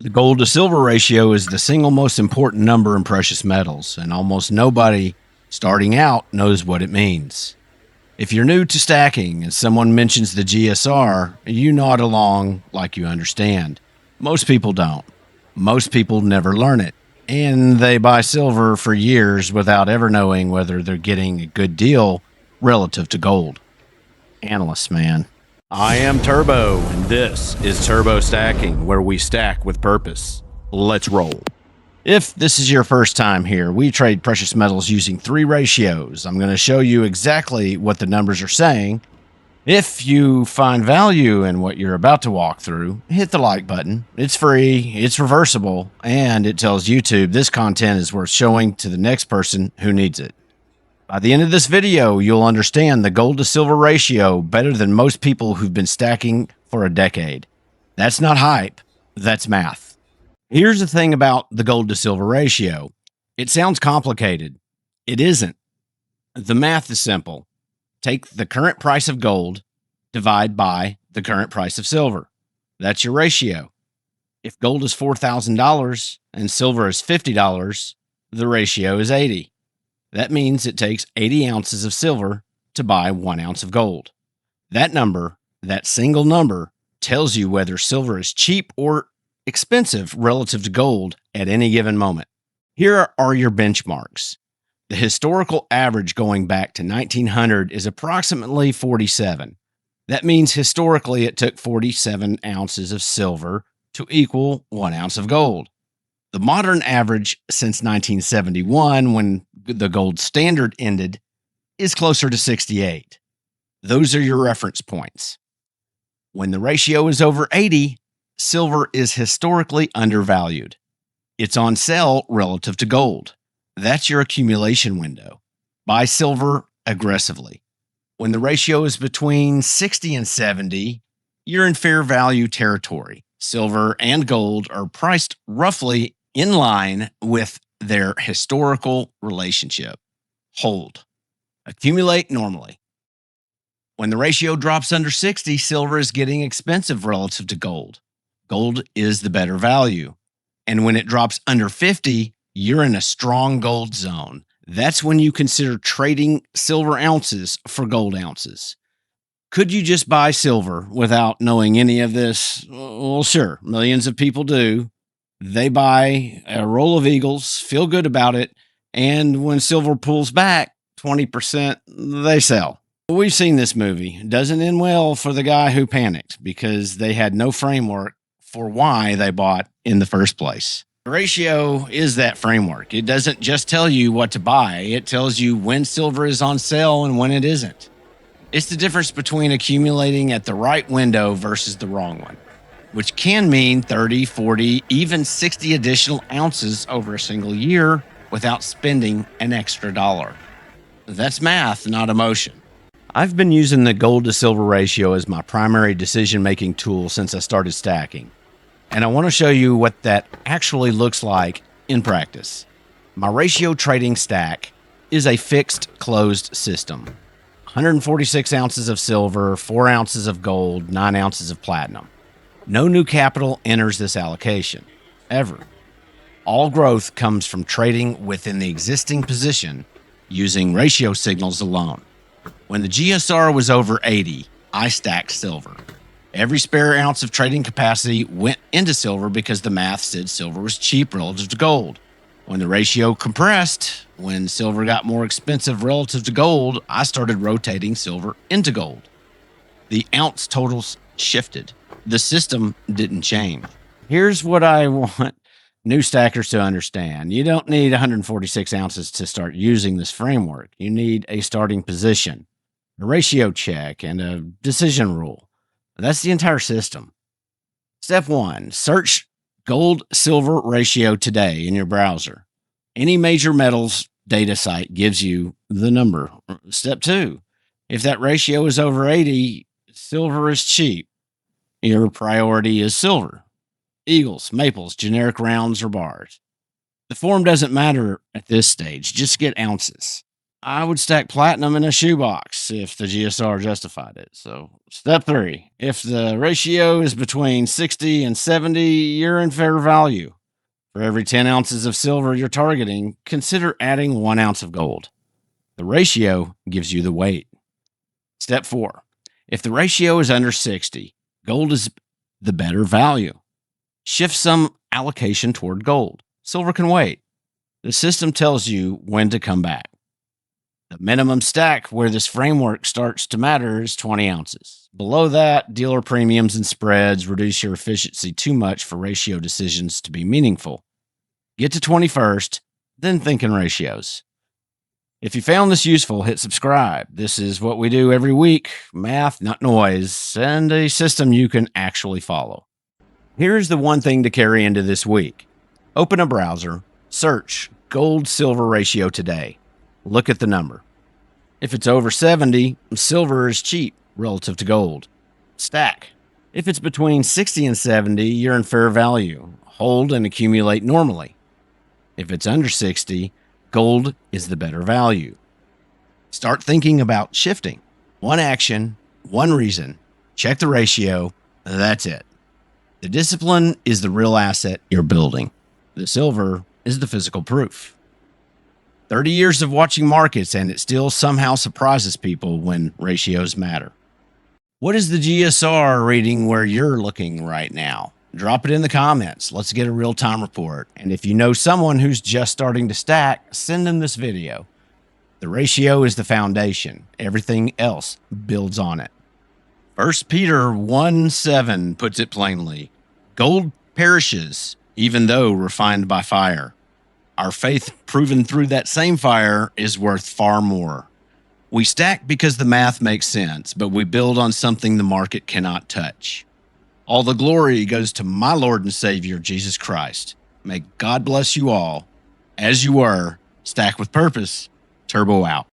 The gold to silver ratio is the single most important number in precious metals, and almost nobody starting out knows what it means. If you're new to stacking and someone mentions the GSR, you nod along like you understand. Most people don't. Most people never learn it, and they buy silver for years without ever knowing whether they're getting a good deal relative to gold. Analysts, man. I am Turbo, and this is Turbo Stacking, where we stack with purpose. Let's roll. If this is your first time here, we trade precious metals using 3 ratios. I'm going to show you exactly what the numbers are saying. If you find value in what you're about to walk through, hit the like button. It's free, it's reversible, and it tells YouTube this content is worth showing to the next person who needs it. By the end of this video, you'll understand the gold to silver ratio better than most people who've been stacking for a decade. That's not hype, that's math. Here's the thing about the gold to silver ratio. It sounds complicated. It isn't. The math is simple. Take the current price of gold, divide by the current price of silver. That's your ratio. If gold is $4,000 and silver is $50, the ratio is 80. That means it takes 80 ounces of silver to buy 1 ounce of gold. That number, that single number, tells you whether silver is cheap or expensive relative to gold at any given moment. Here are your benchmarks. The historical average going back to 1900 is approximately 47. That means historically it took 47 ounces of silver to equal 1 ounce of gold. The modern average since 1971, when the gold standard ended, is closer to 68. Those are your reference points. When the ratio is over 80, silver is historically undervalued. It's on sale relative to gold. That's your accumulation window. Buy silver aggressively. When the ratio is between 60 and 70, you're in fair value territory. Silver and gold are priced roughly in line with their historical relationship. Hold. Accumulate normally. When the ratio drops under 60, silver is getting expensive relative to gold. Gold is the better value. And when it drops under 50, you're in a strong gold zone. That's when you consider trading silver ounces for gold ounces. Could you just buy silver without knowing any of this? Well, sure. Millions of people do. They buy a roll of Eagles, feel good about it, and when silver pulls back 20%, they sell. We've seen this movie. It doesn't end well for the guy who panicked because they had no framework for why they bought in the first place. The ratio is that framework. It doesn't just tell you what to buy. It tells you when silver is on sale and when it isn't. It's the difference between accumulating at the right window versus the wrong one, which can mean 30, 40, even 60 additional ounces over a single year without spending an extra dollar. That's math, not emotion. I've been using the gold to silver ratio as my primary decision-making tool since I started stacking. And I want to show you what that actually looks like in practice. My ratio trading stack is a fixed closed system. 146 ounces of silver, 4 ounces of gold, 9 ounces of platinum. No new capital enters this allocation, ever. All growth comes from trading within the existing position using ratio signals alone. When the GSR was over 80, I stacked silver. Every spare ounce of trading capacity went into silver because the math said silver was cheap relative to gold. When the ratio compressed, when silver got more expensive relative to gold, I started rotating silver into gold. The ounce totals shifted. The system didn't change. Here's what I want new stackers to understand. You don't need 146 ounces to start using this framework. You need a starting position, a ratio check, and a decision rule. That's the entire system. Step 1, search gold-silver ratio today in your browser. Any major metals data site gives you the number. Step 2, if that ratio is over 80, silver is cheap. Your priority is silver. Eagles, maples, generic rounds, or bars. The form doesn't matter at this stage. Just get ounces. I would stack platinum in a shoebox if the GSR justified it. So, step 3, if the ratio is between 60 and 70, you're in fair value. For every 10 ounces of silver you're targeting, consider adding 1 ounce of gold. The ratio gives you the weight. Step 4, if the ratio is under 60, gold is the better value. Shift some allocation toward gold. Silver can wait. The system tells you when to come back. The minimum stack where this framework starts to matter is 20 ounces. Below that, dealer premiums and spreads reduce your efficiency too much for ratio decisions to be meaningful. Get to 20 first, then think in ratios. If you found this useful, hit subscribe. This is what we do every week: math, not noise, and a system you can actually follow. Here's the one thing to carry into this week. Open a browser, search gold-silver ratio today. Look at the number. If it's over 70, silver is cheap relative to gold. Stack. If it's between 60 and 70, you're in fair value. Hold and accumulate normally. If it's under 60, gold is the better value. Start thinking about shifting. One action, one reason. Check the ratio. That's it. The discipline is the real asset you're building. The silver is the physical proof. 30 years of watching markets, and it still somehow surprises people when ratios matter. What is the GSR reading where you're looking right now? Drop it in the comments. Let's get a real-time report. And if you know someone who's just starting to stack, send them this video. The ratio is the foundation. Everything else builds on it. 1 Peter 1:7 puts it plainly. Gold perishes, even though refined by fire. Our faith proven through that same fire is worth far more. We stack because the math makes sense, but we build on something the market cannot touch. All the glory goes to my Lord and Savior, Jesus Christ. May God bless you all. As you were, stack with purpose. Turbo out.